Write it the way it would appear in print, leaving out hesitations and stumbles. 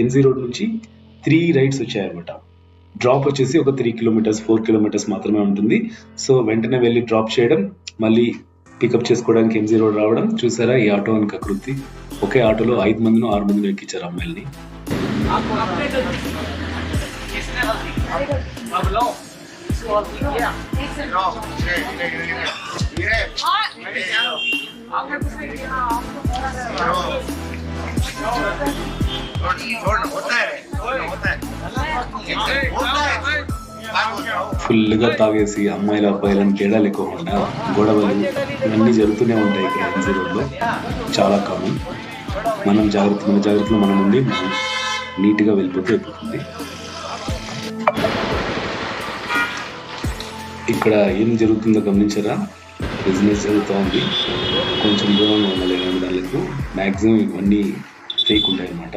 MG road నుంచి 3 rides వచ్చాయన్నమాట. Drop వచ్చేసి ఒక 3 కిలోమీటర్స్ 4 కిలోమీటర్స్ మాత్రమే ఉంటుంది. సో వెంటనే వెళ్ళి డ్రాప్ చేయడం, మళ్ళీ పికప్ చేసుకోవడానికి ఎంజీ రోడ్ రావడం. చూసారా ఈ ఆటో అని కకృతి, ఒకే ఆటోలో 5 మందినో 6 మందినో ఎక్కించారు అమ్మాయిల్ని. ఫుల్గా తాగేసి అమ్మాయిల అబ్బాయిలను తేడా లేకోకుండా గొడవలు ఇవన్నీ జరుగుతూనే ఉంటాయి ఇక్కడ ఎంజీ రోడ్లో, చాలా కామన్. మన జాగ్రత్తలో మనం ఉండి నీట్గా వెళ్ళిపోతే అయిపోతుంది. ఇక్కడ ఏం జరుగుతుందో గమనించారా? బిజినెస్ జరుగుతూ ఉంది. కొంచెం దూరంగా ఉండాలి దానికి. మ్యాక్సిమం ఇవన్నీ ఫేక్ ఉంటాయి అన్నమాట.